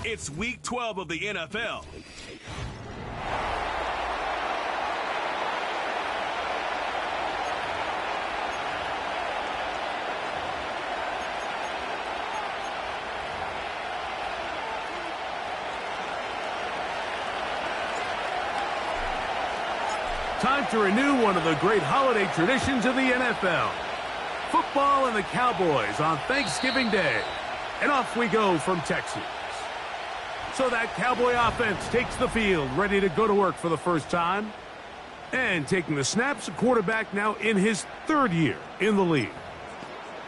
It's Week 12 of the NFL. Time to renew one of the great holiday traditions of the NFL. Football and the Cowboys on Thanksgiving Day. And off we go from Texas. So that Cowboy offense takes the field, ready to go to work for the first time. And taking the snaps, a quarterback now in his third year in the league.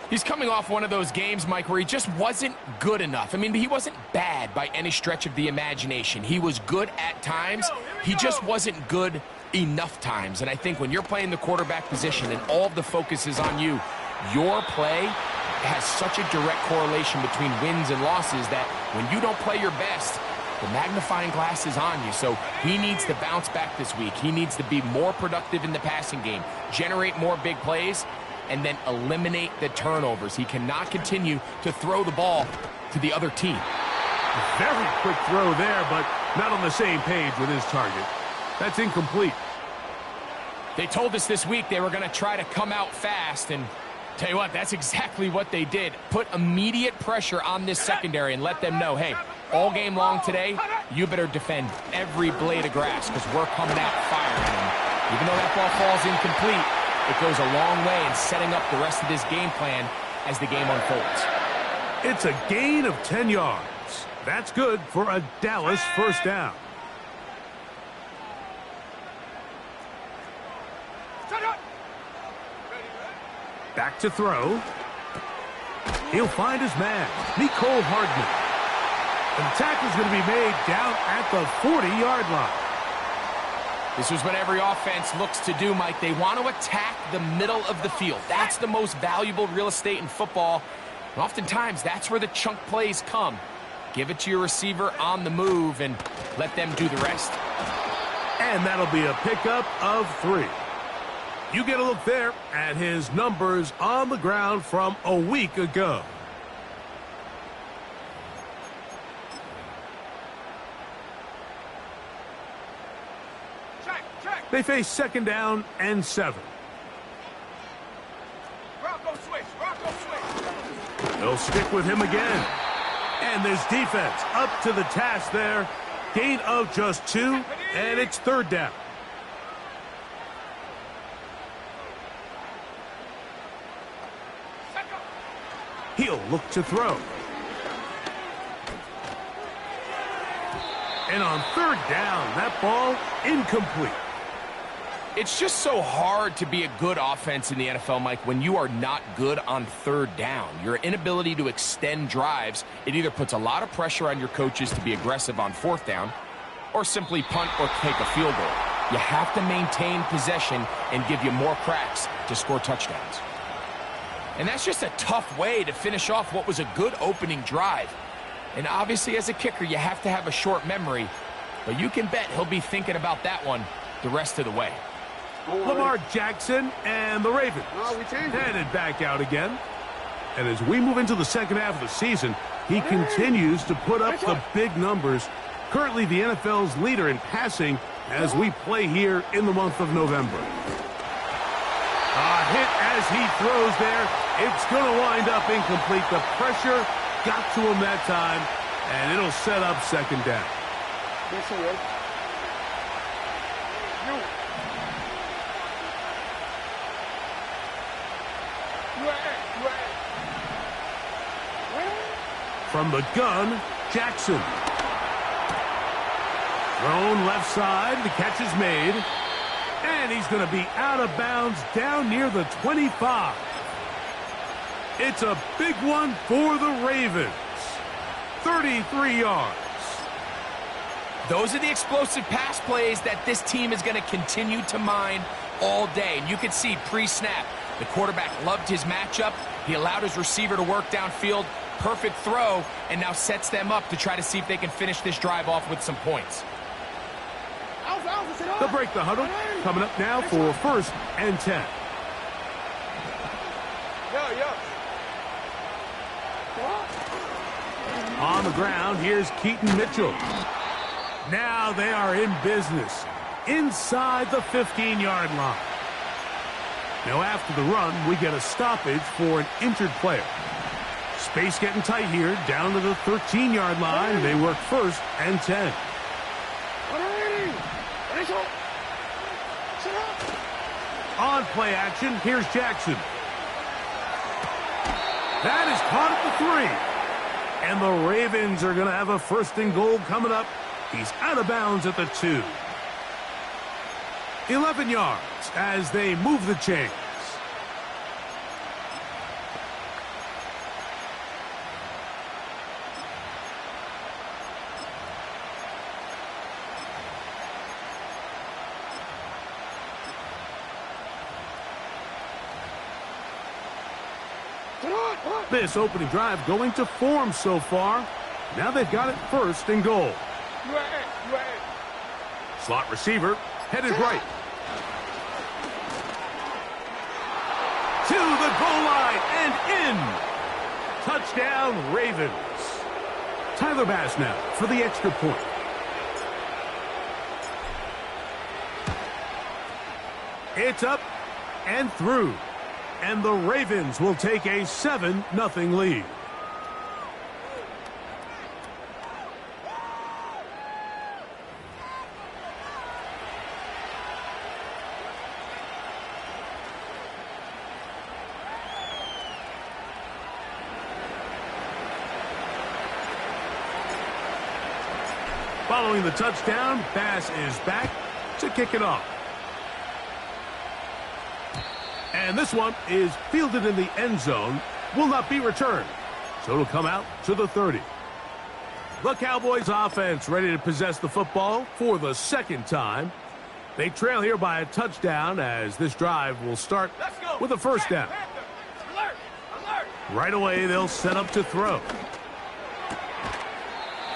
He's coming off one of those games, Mike, where he just wasn't good enough. I mean, he wasn't bad by any stretch of the imagination. He was good at times. He just wasn't good enough times. And I think when you're playing the quarterback position and all of the focus is on you, your play has such a direct correlation between wins and losses that when you don't play your best, the magnifying glass is on you. So he needs to bounce back this week. He needs to be more productive in the passing game, generate more big plays, and then eliminate the turnovers. He cannot continue to throw the ball to the other team. Very quick throw there, but not on the same page with his target. That's incomplete. They told us this week they were going to try to come out fast, and tell you what, that's exactly what they did. Put immediate pressure on this secondary and let them know, hey, all game long today, you better defend every blade of grass because we're coming out firing. And even though that ball falls incomplete, it goes a long way in setting up the rest of this game plan as the game unfolds. It's a gain of 10 yards. That's good for a Dallas first down. Back to throw. He'll find his man, Mecole Hardman. And the tackle's going to be made down at the 40-yard line. This is what every offense looks to do, Mike. They want to attack the middle of the field. That's the most valuable real estate in football. And oftentimes, that's where the chunk plays come. Give it to your receiver on the move and let them do the rest. And that'll be a pickup of 3. You get a look there at his numbers on the ground from a week ago. They face second down and 7. They'll stick with him again. And this defense up to the task there. Gain of just 2, and it's third down. He'll look to throw. And on third down, that ball incomplete. It's just so hard to be a good offense in the NFL, Mike, when you are not good on third down. Your inability to extend drives, it either puts a lot of pressure on your coaches to be aggressive on fourth down or simply punt or take a field goal. You have to maintain possession and give you more cracks to score touchdowns. And that's just a tough way to finish off what was a good opening drive. And obviously, as a kicker, you have to have a short memory. But you can bet he'll be thinking about that one the rest of the way. Lamar Jackson and the Ravens headed back out again. And as we move into the second half of the season, he continues to put up the big numbers. Currently the NFL's leader in passing as we play here in the month of November. A hit as he throws there. It's going to wind up incomplete. The pressure got to him that time, and it'll set up second down. From the gun, Jackson. Thrown left side, the catch is made. And he's going to be out of bounds down near the 25. It's a big one for the Ravens. 33 yards. Those are the explosive pass plays that this team is going to continue to mine all day. And you can see pre-snap, the quarterback loved his matchup. He allowed his receiver to work downfield. Perfect throw, and now sets them up to try to see if they can finish this drive off with some points. They'll break the huddle. Coming up now for 1st and 10. On the ground, here's Keaton Mitchell. Now they are in business inside the 15-yard line. Now after the run, we get a stoppage for an injured player. Space getting tight here, down to the 13-yard line. They work 1st and 10. On play action, here's Jackson. That is caught at the 3. And the Ravens are going to have a 1st and goal coming up. He's out of bounds at the 2. 11 yards as they move the chains. This opening drive going to form so far. Now they've got it 1st and goal. Slot receiver headed right. To the goal line and in. Touchdown, Ravens. Tyler Bass now for the extra point. It's up and through. And the Ravens will take a 7-0 lead. Following the touchdown, Bass is back to kick it off. And this one is fielded in the end zone, will not be returned. So it'll come out to the 30. The Cowboys offense ready to possess the football for the 2nd time. They trail here by a touchdown as this drive will start with a 1st down. Right away, they'll set up to throw.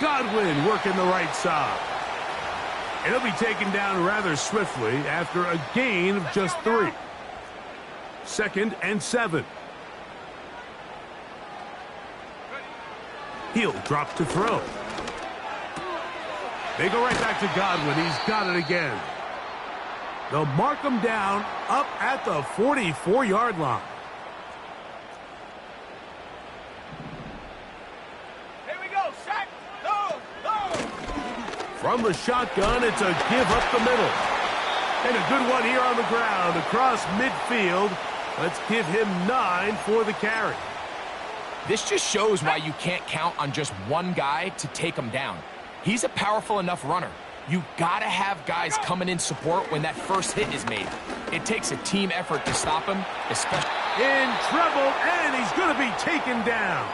Godwin working the right side. And he'll be taken down rather swiftly after a gain of just 3. 2nd and 7. He'll drop to throw. They go right back to Godwin. He's got it again. They'll mark him down up at the 44-yard line. Here we go, sack. Go, go. From the shotgun, it's a give up the middle. And a good one here on the ground across midfield. Let's give him 9 for the carry. This just shows why you can't count on just one guy to take him down. He's a powerful enough runner. You gotta have guys coming in support when that first hit is made. It takes a team effort to stop him, especially in trouble, and he's gonna be taken down.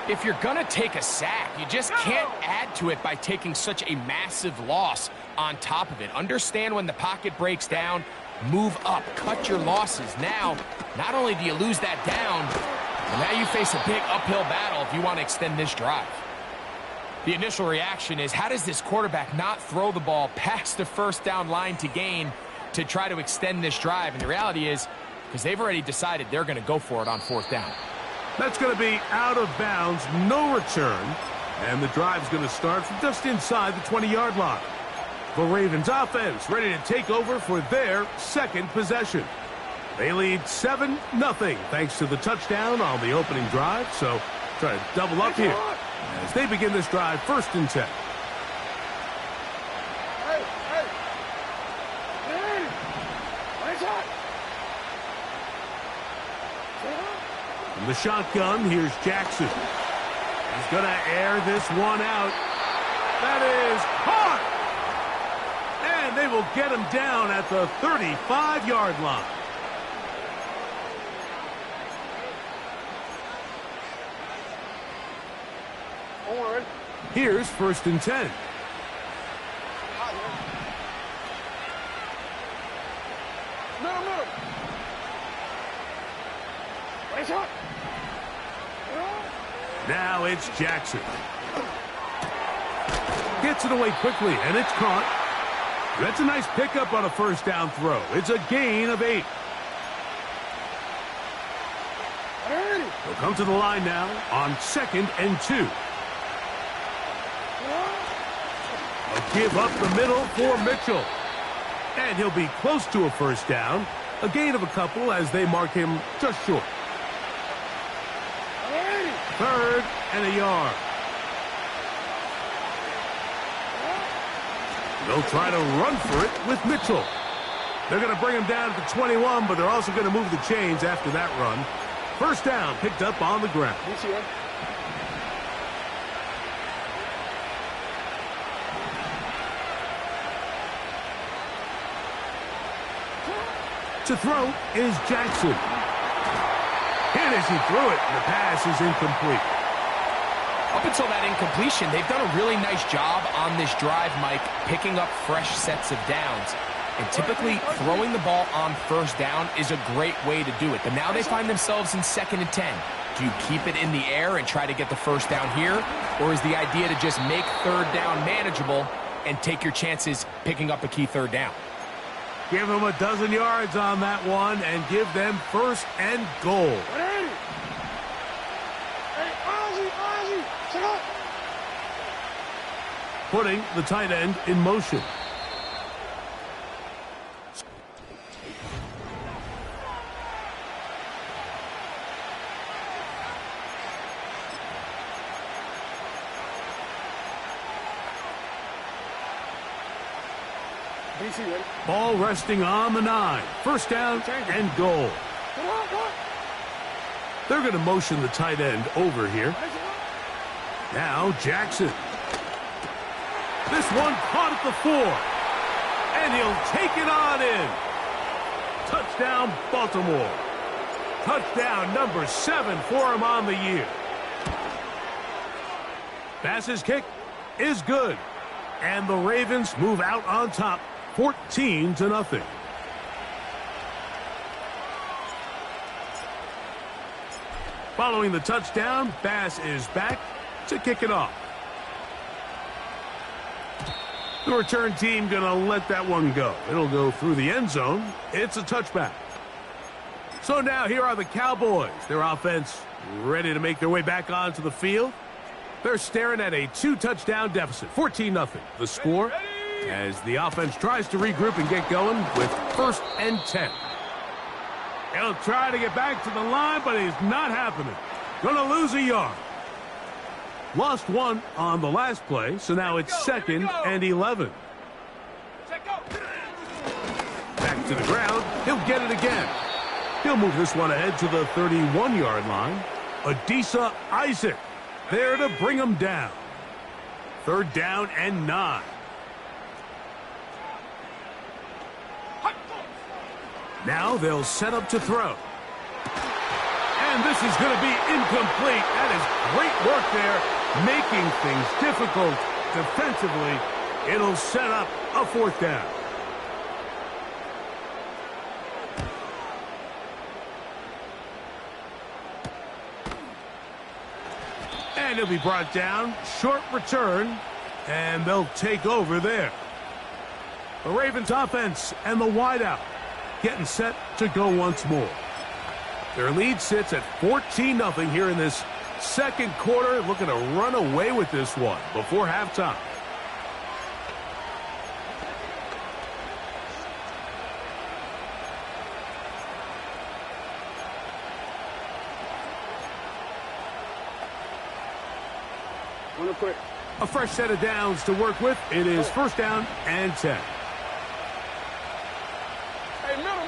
If you're gonna take a sack, you just can't add to it by taking such a massive loss on top of it. Understand when the pocket breaks down, move up, cut your losses. Now, not only do you lose that down, but now you face a big uphill battle if you want to extend this drive. The initial reaction is, how does this quarterback not throw the ball past the 1st down line to gain to try to extend this drive? And the reality is, because they've already decided they're going to go for it on 4th down. That's going to be out of bounds, no return. And the drive's going to start from just inside the 20-yard line. The Ravens offense ready to take over for their 2nd possession. They lead 7-0 thanks to the touchdown on the opening drive. So try to double up here as they begin this drive 1st and 10. From the shotgun, here's Jackson. He's going to air this one out. That is caught! And they will get him down at the 35-yard line. Here's 1st and 10. Now it's Jackson. Gets it away quickly, and it's caught. That's a nice pickup on a first down throw. It's a gain of 8. He'll come to the line now on 2nd and 2. He'll give up the middle for Mitchell. And he'll be close to a first down. A gain of a couple as they mark him just short. 3rd and a yard. They'll try to run for it with Mitchell. They're going to bring him down to the 21, but they're also going to move the chains after that run. First down picked up on the ground. To throw is Jackson. And as he threw it, the pass is incomplete. Up until that incompletion, they've done a really nice job on this drive, Mike, picking up fresh sets of downs. And typically, throwing the ball on first down is a great way to do it. But now they find themselves in 2nd and 10. Do you keep it in the air and try to get the first down here? Or is the idea to just make 3rd down manageable and take your chances picking up a key 3rd down? Give them a dozen yards on that one and give them 1st and goal. Putting the tight end in motion. Ball resting on the 9. First down and goal. They're going to motion the tight end over here. Now Jackson. This one caught at the 4. And he'll take it on in. Touchdown, Baltimore. Touchdown number 7 for him on the year. Bass's kick is good. And the Ravens move out on top, 14-0. Following the touchdown, Bass is back to kick it off. The return team going to let that one go. It'll go through the end zone. It's a touchback. So now here are the Cowboys. Their offense ready to make their way back onto the field. They're staring at a 2-touchdown deficit, 14-0. The score as the offense tries to regroup and get going with 1st and 10. He'll try to get back to the line, but it's not happening. Going to lose a yard. Lost 1 on the last play, so now it's 2nd and 11. Back to the ground. He'll get it again. He'll move this one ahead to the 31-yard line. Adisa Isaac there to bring him down. 3rd down and 9. Now they'll set up to throw. And this is going to be incomplete. That is great work there, making things difficult defensively. It'll set up a 4th down. And he'll be brought down. Short return. And they'll take over there. The Ravens offense and the wideout getting set to go once more. Their lead sits at 14-0 here in this 2nd quarter. Looking to run away with this one before halftime. A fresh set of downs to work with. It is 1st down and 10. Hey, middle.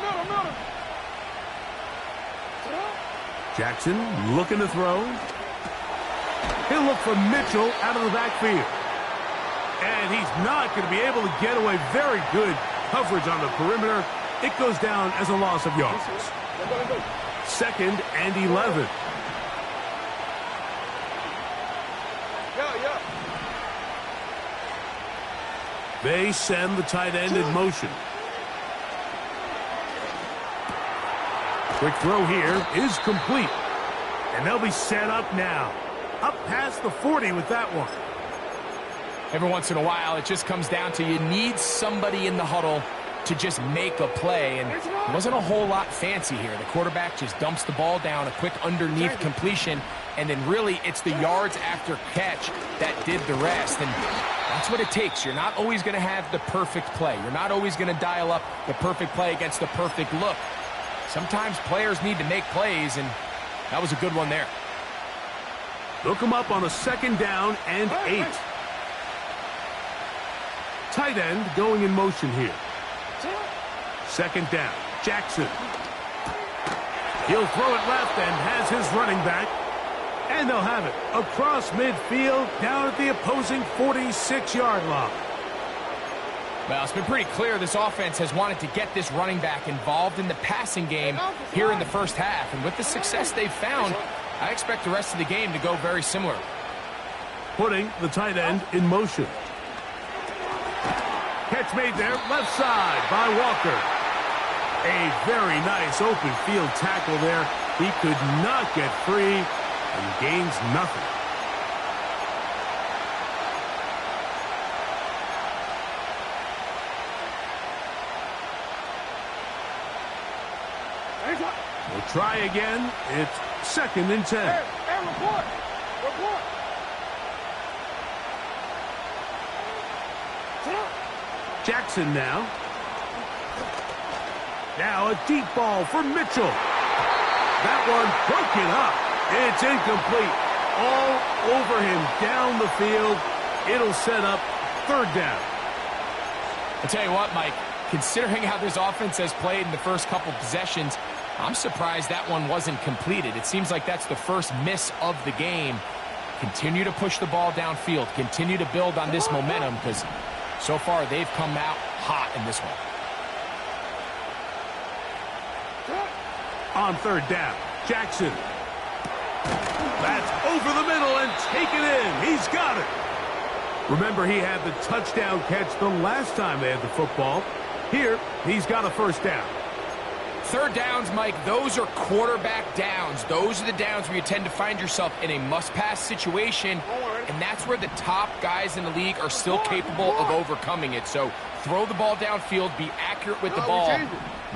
Jackson looking to throw. He'll look for Mitchell out of the backfield. And he's not going to be able to get away. Very good coverage on the perimeter. It goes down as a loss of yards. 2nd and 11. They send the tight end in motion. Quick throw here is complete. And they'll be set up now. Up past the 40 with that one. Every once in a while, it just comes down to you need somebody in the huddle to just make a play, and it wasn't a whole lot fancy here. The quarterback just dumps the ball down, a quick underneath completion, and then really it's the yards after catch that did the rest, and that's what it takes. You're not always going to have the perfect play. You're not always going to dial up the perfect play against the perfect look. Sometimes players need to make plays, and that was a good one there. Look them up on a 2nd down and 8. Tight end going in motion here. 2nd down, Jackson. He'll throw it left and has his running back. And they'll have it across midfield down at the opposing 46-yard line. Well, it's been pretty clear this offense has wanted to get this running back involved in the passing game here in the first half. And with the success they've found, I expect the rest of the game to go very similar. Putting the tight end in motion. Catch made there, left side by Walker. A very nice open field tackle there. He could not get free and gains nothing. We'll try again. It's 2nd and 10. Hey, report. Jackson now. Now a deep ball for Mitchell. That one broken up. It's incomplete. All over him down the field. It'll set up 3rd down. I'll tell you what, Mike, considering how this offense has played in the first couple possessions, I'm surprised that one wasn't completed. It seems like that's the first miss of the game. Continue to push the ball downfield. Continue to build on this momentum because so far they've come out hot in this one. On 3rd down, Jackson. That's over the middle and taken in. He's got it. Remember, he had the touchdown catch the last time they had the football. Here, he's got a 1st down. 3rd downs, Mike, those are quarterback downs. Those are the downs where you tend to find yourself in a must-pass situation, and that's where the top guys in the league are still capable of overcoming it. So throw the ball downfield, be accurate with the ball.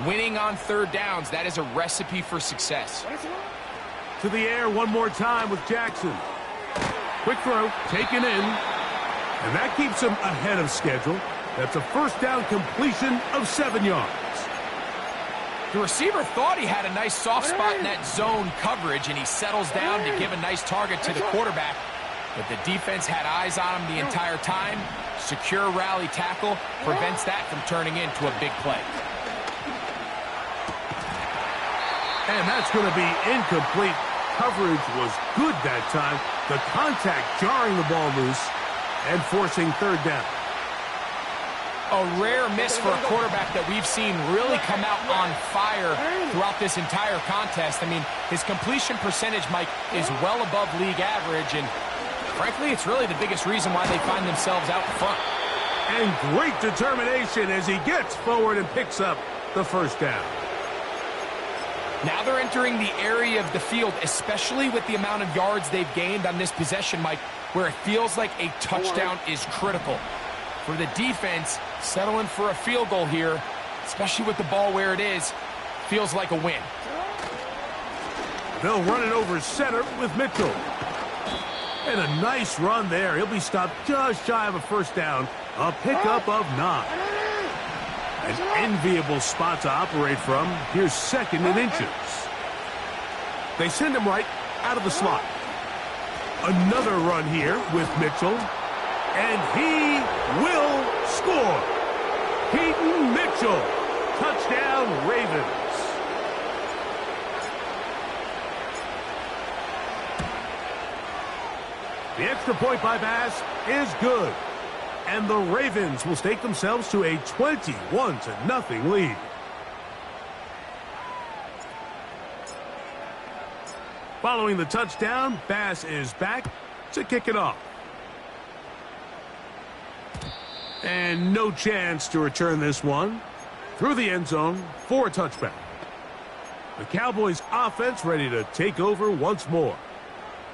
Winning on 3rd downs, that is a recipe for success. To the air one more time with Jackson. Quick throw, taken in, and that keeps him ahead of schedule. That's a 1st down completion of 7 yards. The receiver thought he had a nice soft spot in that zone coverage, and he settles down to give a nice target to the quarterback. But the defense had eyes on him the entire time. Secure rally tackle prevents that from turning into a big play. And that's going to be incomplete. Coverage was good that time. The contact jarring the ball loose and forcing 3rd down. A rare miss for a quarterback that we've seen really come out on fire throughout this entire contest. I mean, his completion percentage, Mike, is well above league average, and frankly, it's really the biggest reason why they find themselves out front. And great determination as he gets forward and picks up the 1st down. Now they're entering the area of the field, especially with the amount of yards they've gained on this possession, Mike, where it feels like a touchdown is critical. For the defense, settling for a field goal here, especially with the ball where it is, feels like a win. They'll run it over center with Mitchell. And a nice run there. He'll be stopped just shy of a 1st down. A pickup of 9. An enviable spot to operate from. Here's 2nd and inches. They send him right out of the slot. Another run here with Mitchell. And he will score. Keaton Mitchell. Touchdown, Ravens. The extra point by Bass is good. And the Ravens will stake themselves to a 21-0 lead. Following the touchdown, Bass is back to kick it off. And no chance to return this one through the end zone for a touchback. The Cowboys offense ready to take over once more.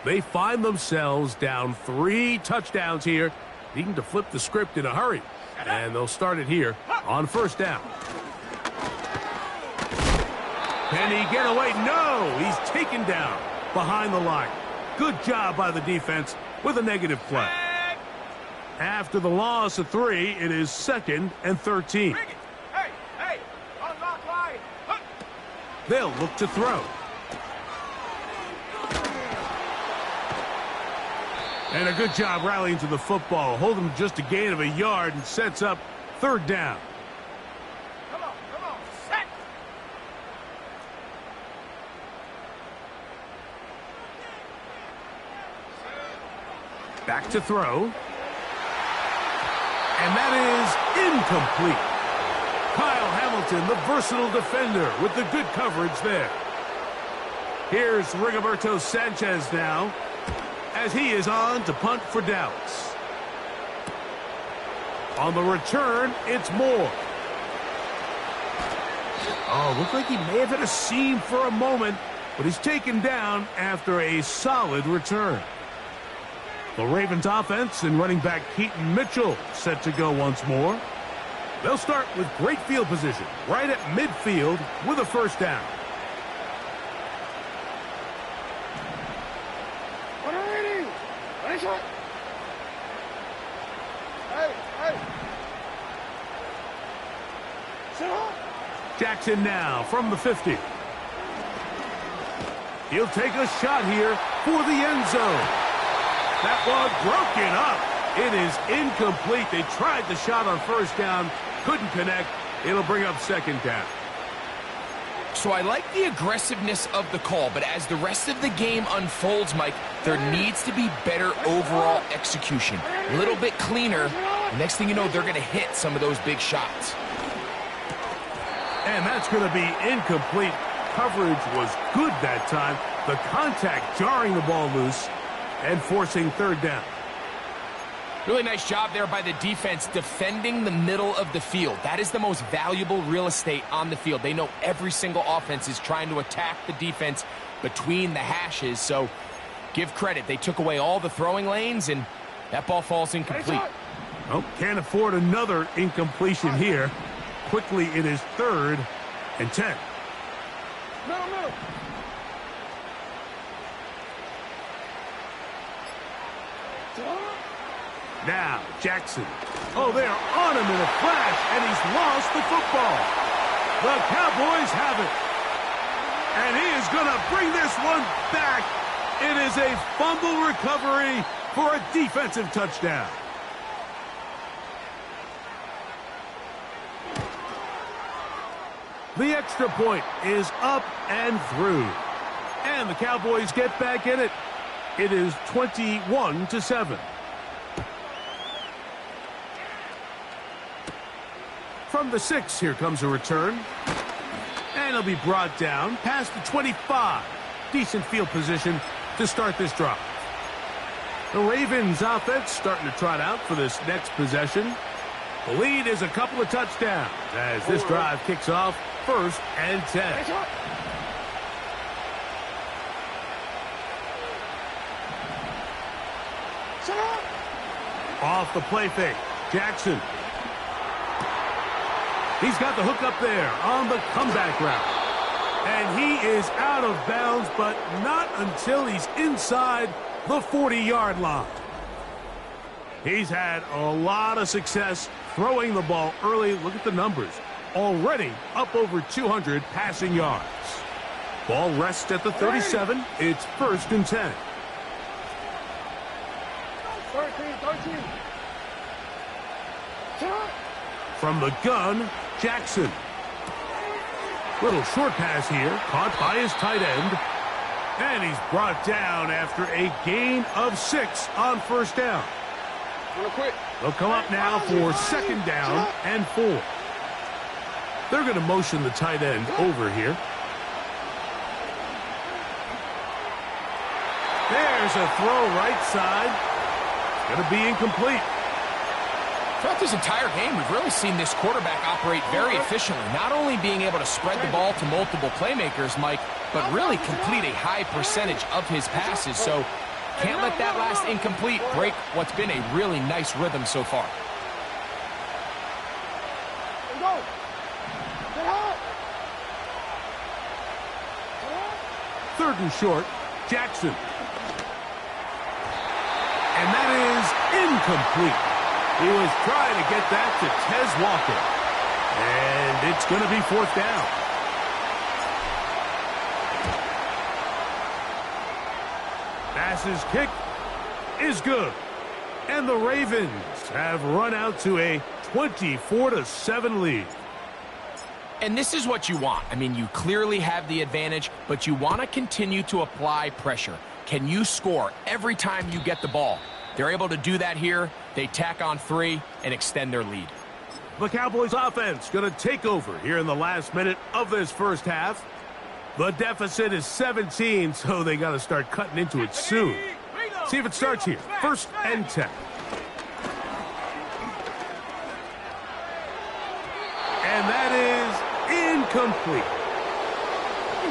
They find themselves down 3 touchdowns here, needing to flip the script in a hurry. And they'll start it here on first down. Can he get away? No! He's taken down behind the line. Good job by the defense with a negative play. After the loss of 3, it is 2nd and 13. They'll look to throw. And a good job rallying to the football. Hold him just a gain of a yard and sets up 3rd down. Come on, set. Back to throw. And that is incomplete. Kyle Hamilton, the versatile defender, with the good coverage there. Here's Rigoberto Sanchez now, as he is on to punt for Dallas. On the return, it's Moore. Oh, looked like he may have hit a seam for a moment, but he's taken down after a solid return. The Ravens offense and running back Keaton Mitchell set to go once more. They'll start with great field position right at midfield with a 1st down. Jackson now from the 50. He'll take a shot here for the end zone. That one broken up. It is incomplete. They tried the shot on 1st down. Couldn't connect. It'll bring up 2nd down. So I like the aggressiveness of the call, but as the rest of the game unfolds, Mike, there needs to be better overall execution. A little bit cleaner. Next thing you know, they're going to hit some of those big shots. And that's going to be incomplete. Coverage was good that time. The contact jarring the ball loose and forcing 3rd down. Really nice job there by the defense defending the middle of the field. That is the most valuable real estate on the field. They know every single offense is trying to attack the defense between the hashes, so give credit. They took away all the throwing lanes, and that ball falls incomplete. Oh, can't afford another incompletion here. Quickly, it is 3rd and 10. Middle. Now, Jackson. Oh, they're on him in a flash, and he's lost the football. The Cowboys have it. And he is going to bring this one back. It is a fumble recovery for a defensive touchdown. The extra point is up and through. And the Cowboys get back in it. It is 21-7. From the 6, here comes a return. And he'll be brought down past the 25. Decent field position to start this drive. The Ravens offense starting to trot out for this next possession. The lead is a couple of touchdowns as this drive kicks off 1st and 10. Off the play fake. Jackson. He's got the hook up there on the comeback route. And he is out of bounds, but not until he's inside the 40-yard line. He's had a lot of success throwing the ball early. Look at the numbers. Already up over 200 passing yards. Ball rests at the 37. It's 1st and 10. 13. From the gun, Jackson. Little short pass here, caught by his tight end. And he's brought down after a gain of 6 on 1st down. They'll come up now for 2nd down and 4. They're going to motion the tight end over here. There's a throw right side. It's going to be incomplete. Throughout this entire game, we've really seen this quarterback operate very efficiently, not only being able to spread the ball to multiple playmakers, Mike, but really complete a high percentage of his passes. So can't let that last incomplete break what's been a really nice rhythm so far. Third and short, Jackson. And that is incomplete. He was trying to get that to Tez Walker. And it's going to be fourth down. Passes kick is good. And the Ravens have run out to a 24-7 lead. And this is what you want. I mean, you clearly have the advantage, but you want to continue to apply pressure. Can you score every time you get the ball? They're able to do that here. They tack on 3 and extend their lead. The Cowboys offense going to take over here in the last minute of this first half. The deficit is 17, so they got to start cutting into it soon. See if it starts here. First and 10. And that is incomplete.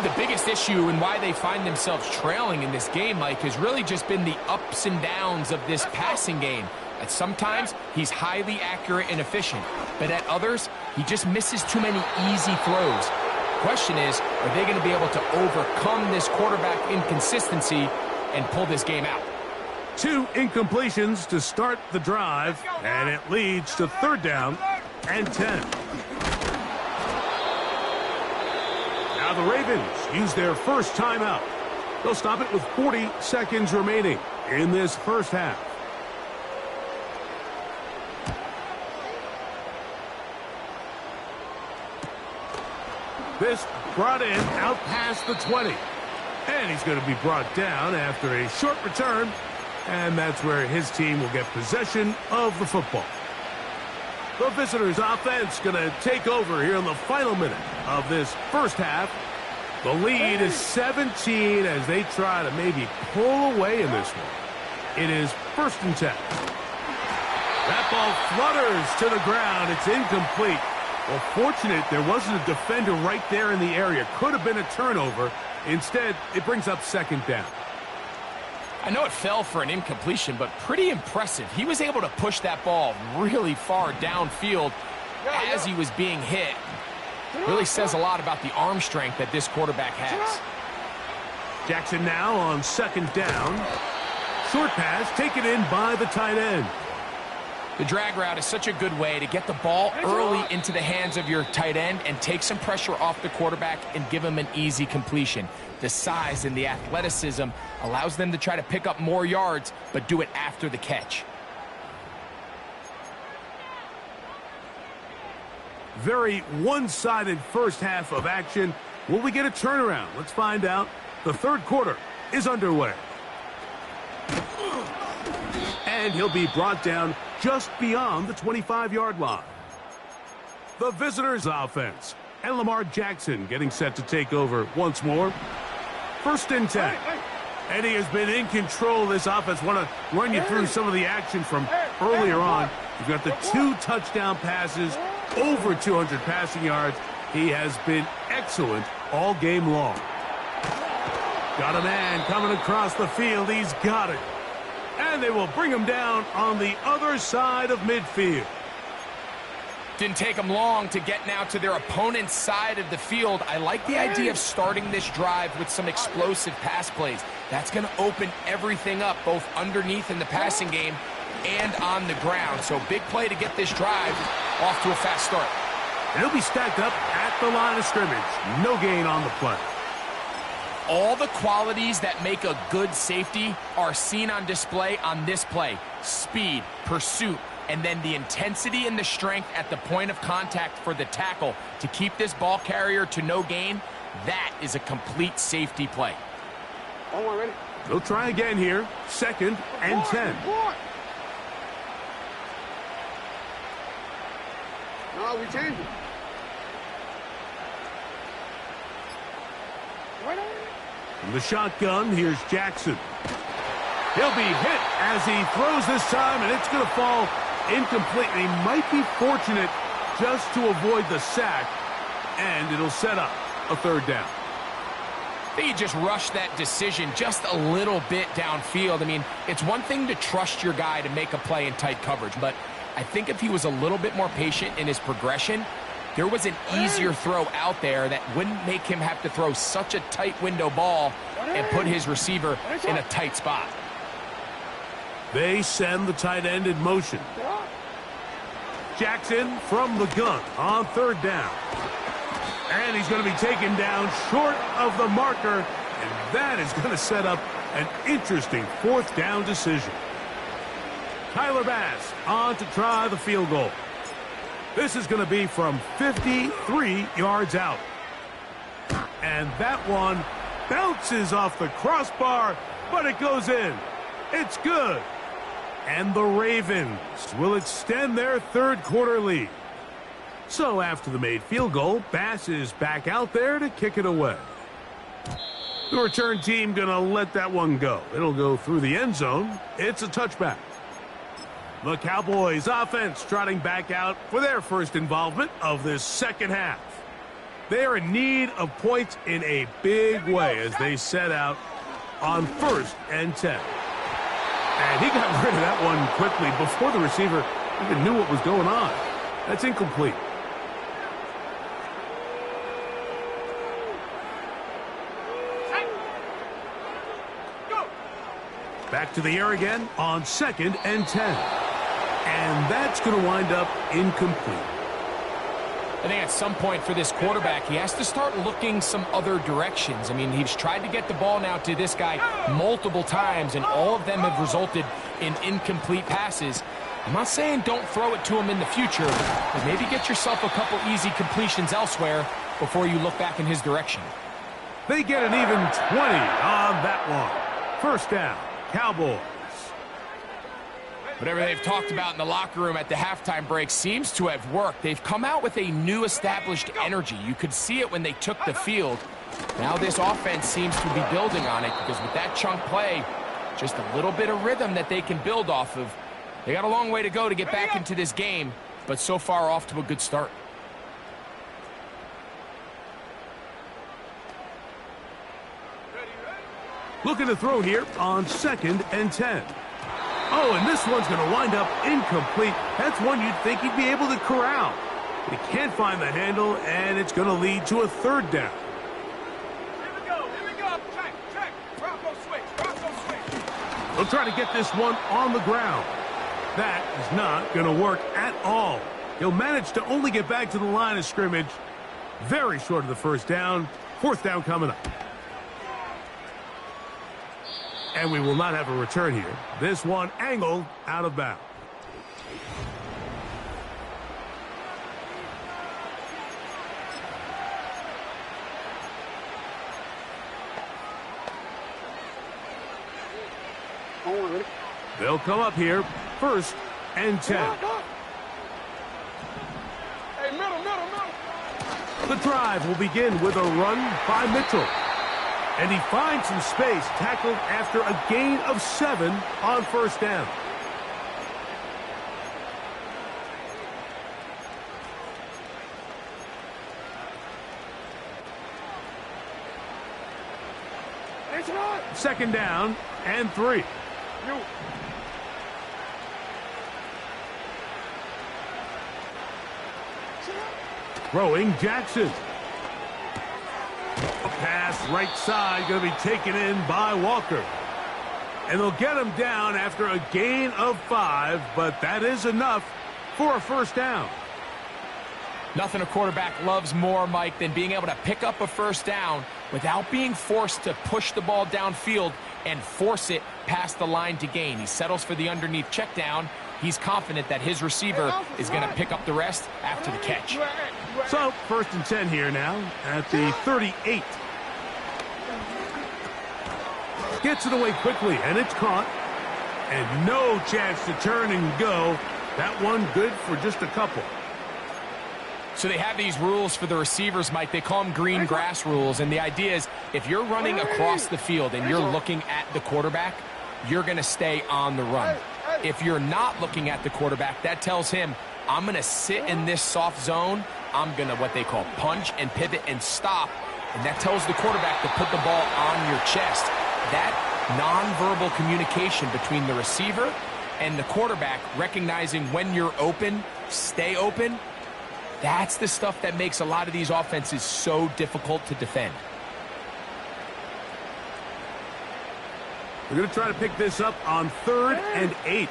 The biggest issue and why they find themselves trailing in this game, Mike, has really just been the ups and downs of this passing game. At sometimes, he's highly accurate and efficient, but at others, he just misses too many easy throws. Question is, are they going to be able to overcome this quarterback inconsistency and pull this game out? 2 incompletions to start the drive, and it leads to third down and 10. Now the Ravens use their first timeout. They'll stop it with 40 seconds remaining in this first half. This brought in out past the 20. And he's going to be brought down after a short return. And that's where his team will get possession of the football. The visitors' offense going to take over here in the final minute of this first half. The lead is 17 as they try to maybe pull away in this one. It is first and 10. That ball flutters to the ground. It's incomplete. Well, fortunate there wasn't a defender right there in the area. Could have been a turnover. Instead, it brings up second down. I know it fell for an incompletion, but pretty impressive. He was able to push that ball really far downfield as he was being hit. Really says a lot about the arm strength that this quarterback has. Jackson now on second down. Short pass taken in by the tight end. The drag route is such a good way to get the ball early into the hands of your tight end and take some pressure off the quarterback and give him an easy completion. The size and the athleticism allows them to try to pick up more yards, but do it after the catch. Very one-sided first half of action. Will we get a turnaround? Let's find out. The third quarter is underway. And he'll be brought down just beyond the 25-yard line. The visitors' offense. And Lamar Jackson getting set to take over once more. First and 10. And he has been in control of this offense. Want to run you through some of the action from earlier on. You've got the 2 touchdown passes, over 200 passing yards. He has been excellent all game long. Got a man coming across the field. He's got it. And they will bring him down on the other side of midfield. Didn't take them long to get now to their opponent's side of the field. I like the idea of starting this drive with some explosive pass plays. That's going to open everything up, both underneath in the passing game and on the ground. So big play to get this drive off to a fast start. And he'll be stacked up at the line of scrimmage. No gain on the play. All the qualities that make a good safety are seen on display on this play. Speed, pursuit, and then the intensity and the strength at the point of contact for the tackle to keep this ball carrier to no gain. That is a complete safety play. Ready? They'll try again here. Second and 10. No, we changed it. From the shotgun, here's Jackson. He'll be hit as he throws this time, and it's going to fall Incomplete, and he might be fortunate just to avoid the sack, and it'll set up a third down. I think he just rushed that decision just a little bit downfield. I mean, it's one thing to trust your guy to make a play in tight coverage, but I think if he was a little bit more patient in his progression, there was an easier throw out there that wouldn't make him have to throw such a tight window ball and put his receiver in a tight spot. They send the tight end in motion. Jackson from the gun on third down. And he's going to be taken down short of the marker, and that is going to set up an interesting fourth down decision. Tyler Bass on to try the field goal. This is going to be from 53 yards out. And that one bounces off the crossbar, but it goes in. It's good. And the Ravens will extend their third quarter lead. So after the made field goal, Bass is back out there to kick it away. The return team going to let that one go. It'll go through the end zone. It's a touchback. The Cowboys offense trotting back out for their first involvement of this second half. They are in need of points in a big way as they set out on 1st and 10. And he got rid of that one quickly before the receiver even knew what was going on. That's incomplete. Back to the air again on 2nd and 10. And that's going to wind up incomplete. I think at some point for this quarterback, he has to start looking some other directions. I mean, he's tried to get the ball now to this guy multiple times, and all of them have resulted in incomplete passes. I'm not saying don't throw it to him in the future, but maybe get yourself a couple easy completions elsewhere before you look back in his direction. They get an even 20 on that one. First down, Cowboys. Whatever they've talked about in the locker room at the halftime break seems to have worked. They've come out with a new established energy. You could see it when they took the field. Now this offense seems to be building on it because with that chunk play, just a little bit of rhythm that they can build off of. They got a long way to go to get back into this game, but so far off to a good start. Looking to throw here on 2nd and 10. Oh, and this one's going to wind up incomplete. That's one you'd think he'd be able to corral. He can't find the handle, and it's going to lead to a third down. Here we go. Check. Bronco switch. They'll try to get this one on the ground. That is not going to work at all. He'll manage to only get back to the line of scrimmage. Very short of the first down. Fourth down coming up. And we will not have a return here. This one angled out of bounds. They'll come up here, 1st and 10. Hey, middle. The drive will begin with a run by Mitchell. And he finds some space, tackled after a gain of 7 on first down. Second down and 3. Throwing Jackson. A pass right side going to be taken in by Walker. And they'll get him down after a gain of 5, but that is enough for a first down. Nothing a quarterback loves more, Mike, than being able to pick up a first down without being forced to push the ball downfield and force it past the line to gain. He settles for the underneath check down. He's confident that his receiver is going to pick up the rest after the catch. So, 1st and 10 here now at the 38. Gets it away quickly, and it's caught. And no chance to turn and go. That one good for just a couple. So they have these rules for the receivers, Mike. They call them green grass rules. And the idea is if you're running across the field and you're looking at the quarterback, you're going to stay on the run. If you're not looking at the quarterback, that tells him, I'm going to sit in this soft zone. I'm going to what they call punch and pivot and stop. And that tells the quarterback to put the ball on your chest. That nonverbal communication between the receiver and the quarterback, recognizing when you're open, stay open, that's the stuff that makes a lot of these offenses so difficult to defend. We're going to try to pick this up on 3rd and 8.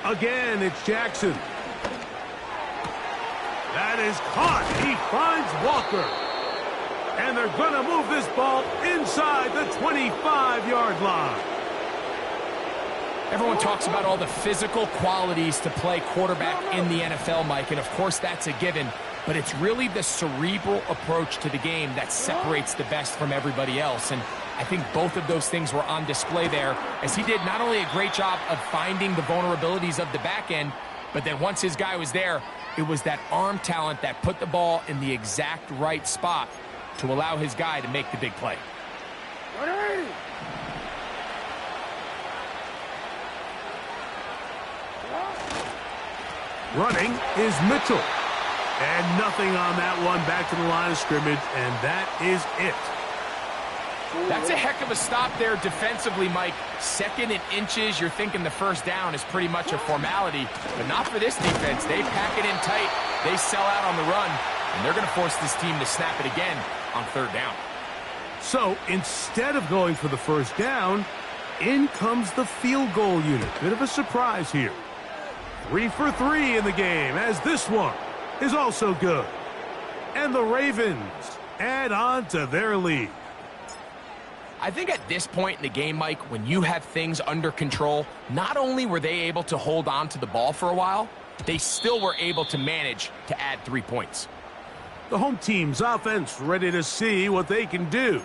Again, it's Jackson. That is caught. He finds Walker. And they're going to move this ball inside the 25-yard line. Everyone talks about all the physical qualities to play quarterback in the NFL, Mike, and of course that's a given, but it's really the cerebral approach to the game that separates the best from everybody else, and I think both of those things were on display there, as he did not only a great job of finding the vulnerabilities of the back end, but then once his guy was there, it was that arm talent that put the ball in the exact right spot to allow his guy to make the big play. Running is Mitchell. And nothing on that one. Back to the line of scrimmage, and that is it. That's a heck of a stop there defensively, Mike. 2nd and inches, you're thinking the first down is pretty much a formality, but not for this defense. They pack it in tight, they sell out on the run, and they're going to force this team to snap it again on 3rd down. So instead of going for the first down, in comes the field goal unit. Bit of a surprise here. 3 for 3 in the game, as this one is also good. And the Ravens add on to their lead. I think at this point in the game, Mike, when you have things under control, not only were they able to hold on to the ball for a while, they still were able to manage to add 3 points. The home team's offense ready to see what they can do.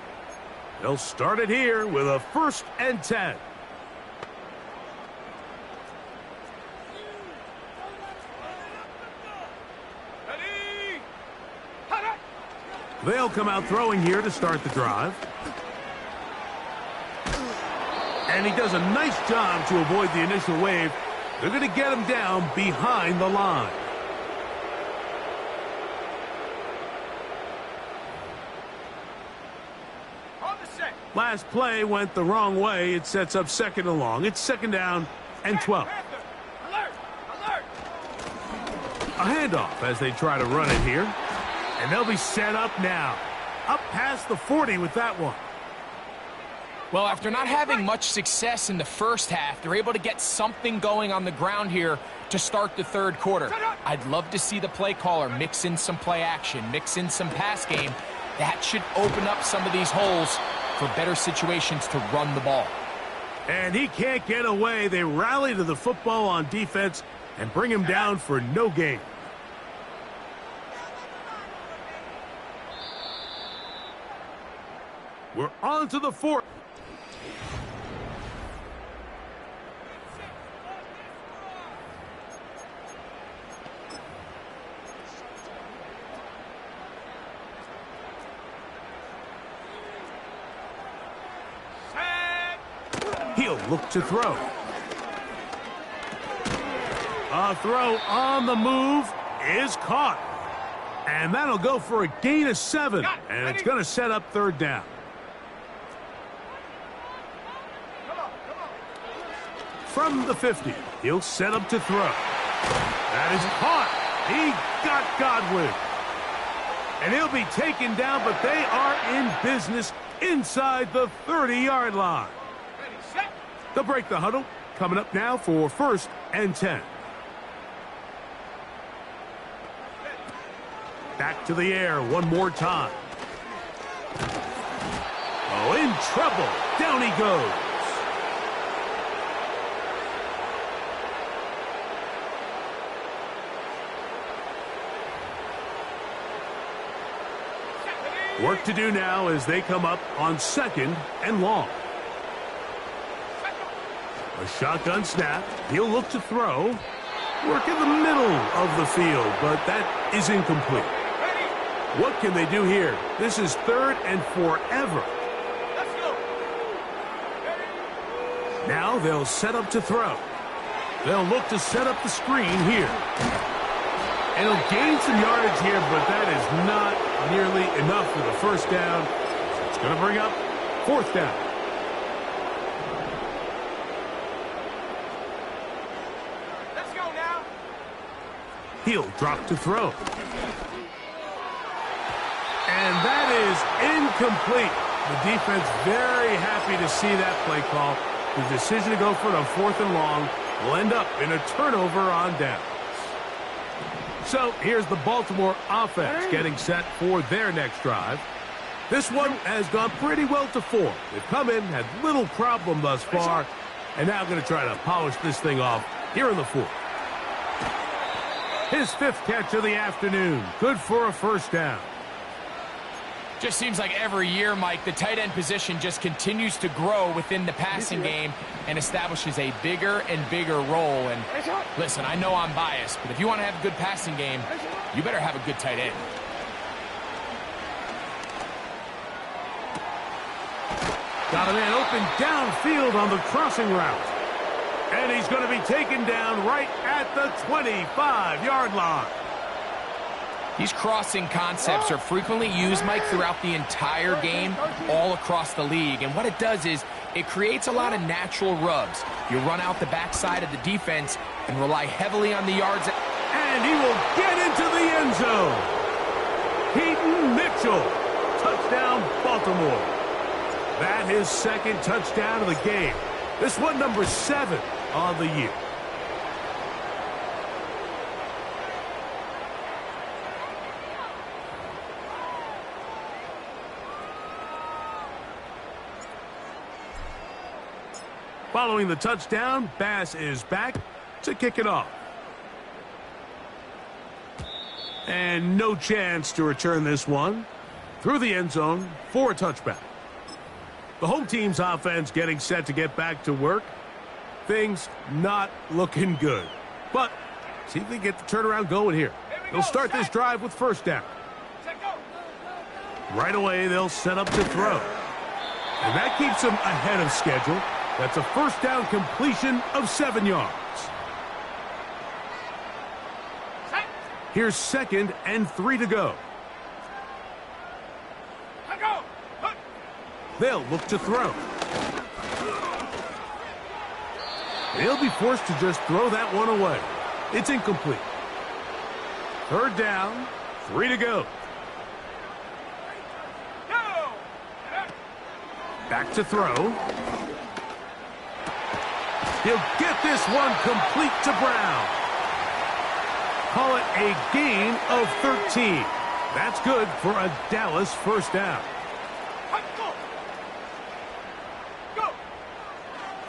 They'll start it here with a 1st and 10. They'll come out throwing here to start the drive. And he does a nice job to avoid the initial wave. They're going to get him down behind the line. Last play went the wrong way. It sets up 2nd and long. It's 2nd down and 12. A handoff as they try to run it here. And they'll be set up now. Up past the 40 with that one. Well, after not having much success in the first half, they're able to get something going on the ground here to start the 3rd quarter. I'd love to see the play caller mix in some play action, mix in some pass game. That should open up some of these holes for better situations to run the ball. And he can't get away. They rally to the football on defense and bring him down for no gain. We're on to the 4th. He'll look to throw. A throw on the move is caught. And that'll go for a gain of 7. And it's going to set up 3rd down. From the 50, he'll set up to throw. That is caught. He got Godwin. And he'll be taken down, but they are in business inside the 30-yard line. They'll break the huddle. Coming up now for 1st and 10. Back to the air one more time. Oh, in trouble. Down he goes. Work to do now as they come up on 2nd and long. A shotgun snap. He'll look to throw. Work in the middle of the field, but that is incomplete. What can they do here? This is 3rd and forever. Let's go. Now they'll set up to throw. They'll look to set up the screen here. And he'll gain some yardage here, but that is not nearly enough for the first down. It's going to bring up 4th down. Let's go now. He'll drop to throw. And that is incomplete. The defense very happy to see that play call. The decision to go for it on 4th and long will end up in a turnover on downs. So here's the Baltimore offense getting set for their next drive. This one has gone pretty well to form. They've come in, had little problem thus far, and now going to try to polish this thing off here in the 4th. His 5th catch of the afternoon. Good for a first down. Just seems like every year, Mike, the tight end position just continues to grow within the passing game and establishes a bigger and bigger role. And listen, I know I'm biased, but if you want to have a good passing game, you better have a good tight end. Got a man open downfield on the crossing route. And he's going to be taken down right at the 25-yard line. These crossing concepts are frequently used, Mike, throughout the entire game, all across the league. And what it does is it creates a lot of natural rubs. You run out the backside of the defense and rely heavily on the yards. And he will get into the end zone. Keaton Mitchell. Touchdown, Baltimore. That his 2nd touchdown of the game. This one number 7 on the year. Following the touchdown, Bass is back to kick it off. And no chance to return this one through the end zone for a touchback. The home team's offense getting set to get back to work. Things not looking good. But see if they get the turnaround going here. They'll start this drive with first down. Right away, they'll set up to throw. And that keeps them ahead of schedule. That's a first down completion of 7 yards. Here's 2nd and 3 to go. They'll look to throw. They'll be forced to just throw that one away. It's incomplete. 3rd down, 3 to go. Back to throw. He'll get this one complete to Brown. Call it a gain of 13. That's good for a Dallas first down.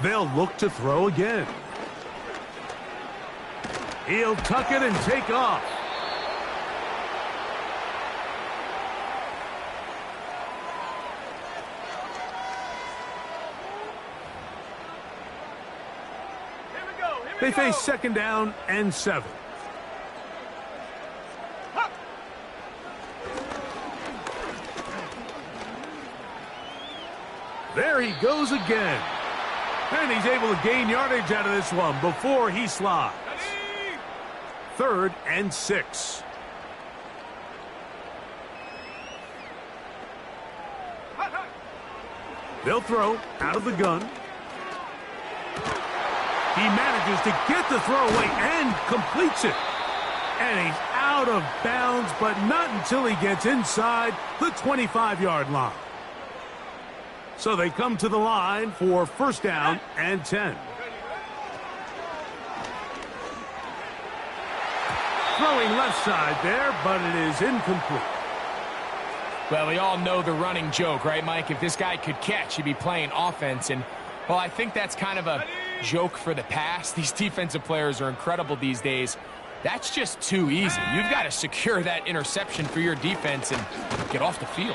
They'll look to throw again. He'll tuck it and take off. They face 2nd down and 7. There he goes again. And he's able to gain yardage out of this one before he slides. 3rd and 6. They'll throw out of the gun. He manages to get the throw away and completes it. And he's out of bounds, but not until he gets inside the 25-yard line. So they come to the line for first down and 10. Throwing left side there, but it is incomplete. Well, we all know the running joke, right, Mike? If this guy could catch, he'd be playing offense. And, well, I think that's kind of a joke for the past. These defensive players are incredible these days. That's just too easy. You've got to secure that interception for your defense and get off the field.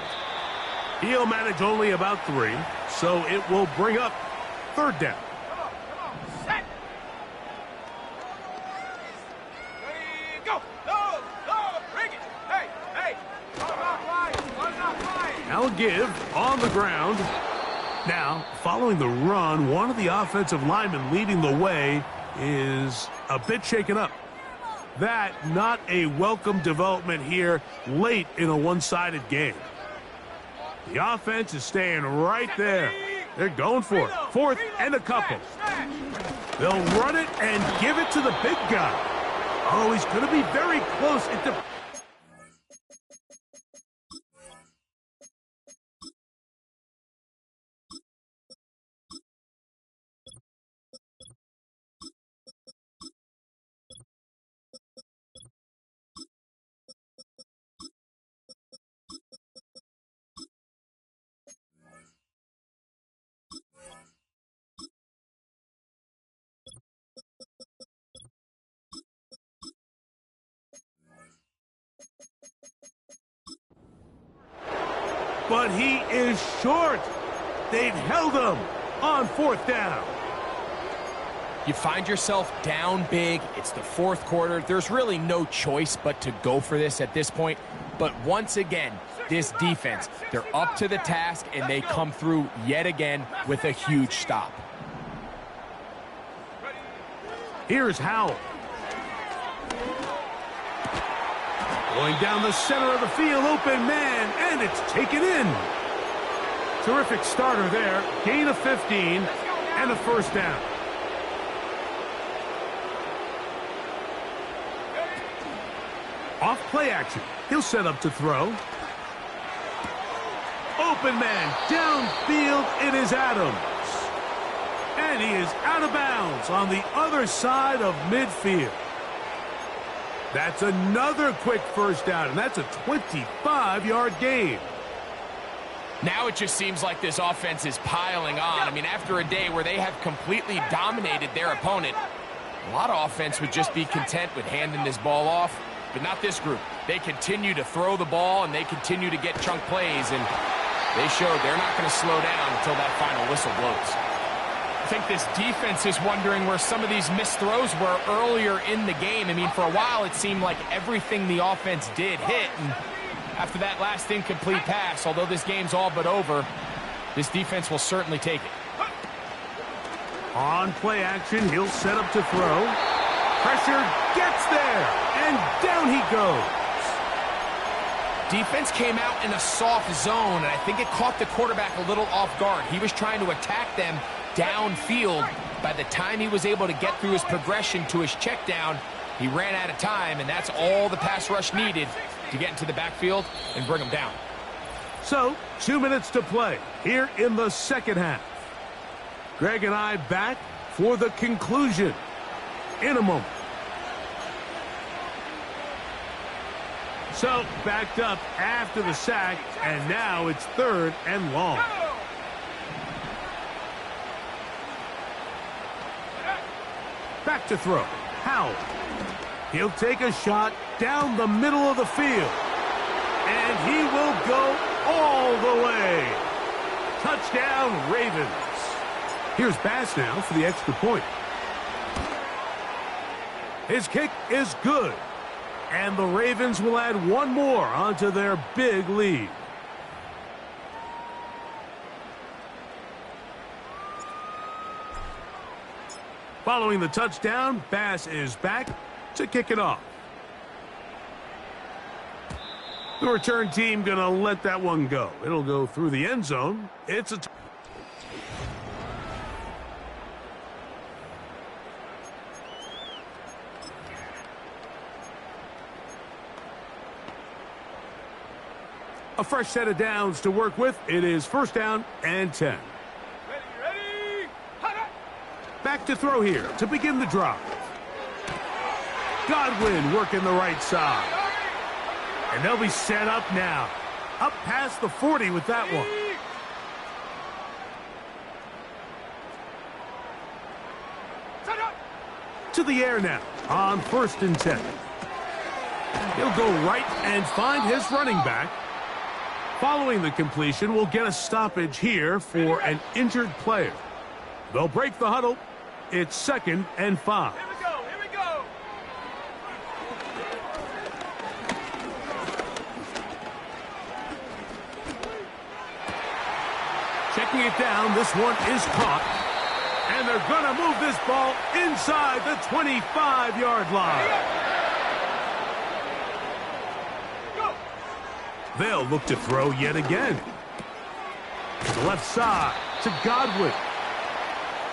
He'll manage only about 3, so it will bring up 3rd down. Set. Ready, go. Go, go, bring it. Hey, hey. Now a give on the ground. Now, following the run, one of the offensive linemen leading the way is a bit shaken up. That, not a welcome development here late in a one-sided game. The offense is staying right there. They're going for it. Fourth and a couple. They'll run it and give it to the big guy. Oh, he's going to be very close. But he is short. They've held him on fourth down. You find yourself down big. It's the fourth quarter. There's really no choice but to go for this at this point. But once again, this defense, they're up to the task, and they come through yet again with a huge stop. Here's Howell. Going down the center of the field, open man, and it's taken in. Terrific starter there. Gain of 15 and a first down. Off play action. He'll set up to throw. Open man, downfield, it is Adams. And he is out of bounds on the other side of midfield. That's another quick first down, and that's a 25-yard gain. Now it just seems like this offense is piling on. I mean, after a day where they have completely dominated their opponent, a lot of offense would just be content with handing this ball off, but not this group. They continue to throw the ball, and they continue to get chunk plays, and they showed they're not going to slow down until that final whistle blows. I think this defense is wondering where some of these missed throws were earlier in the game. I mean, for a while, it seemed like everything the offense did hit. And after that last incomplete pass, although this game's all but over, this defense will certainly take it. On play action, he'll set up to throw. Pressure gets there, and down he goes. Defense came out in a soft zone, and I think it caught the quarterback a little off guard. He was trying to attack them downfield. By the time he was able to get through his progression to his check down, he ran out of time, and that's all the pass rush needed to get into the backfield and bring him down. So, 2 minutes to play here in the second half. Greg and I back for the conclusion in a moment. So, backed up after the sack, and now it's third and long. Back to throw. Howell. He'll take a shot down the middle of the field. And he will go all the way. Touchdown, Ravens. Here's Bass now for the extra point. His kick is good. And the Ravens will add one more onto their big lead. Following the touchdown, Bass is back to kick it off. The return team going to let that one go. It'll go through the end zone. It's a fresh set of downs to work with. It is first down and 10. Ready. Back to throw here to begin the drive. Godwin working the right side. And they'll be set up now. Up past the 40 with that one. To the air now on first and 10. He'll go right and find his running back. Following the completion, we'll get a stoppage here for an injured player. They'll break the huddle. It's 2nd and 5. Here we go. bring it down. This one is caught. And they're going to move this ball inside the 25-yard line. They'll look to throw yet again. To the left side to Godwin.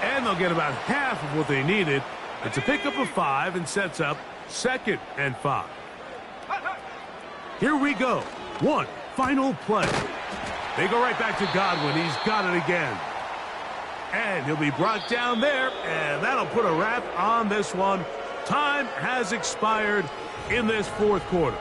And they'll get about half of what they needed. It's a pickup of 5 and sets up 2nd and 5. Here we go. One final play. They go right back to Godwin. He's got it again. And he'll be brought down there, and that'll put a wrap on this one. Time has expired in this fourth quarter.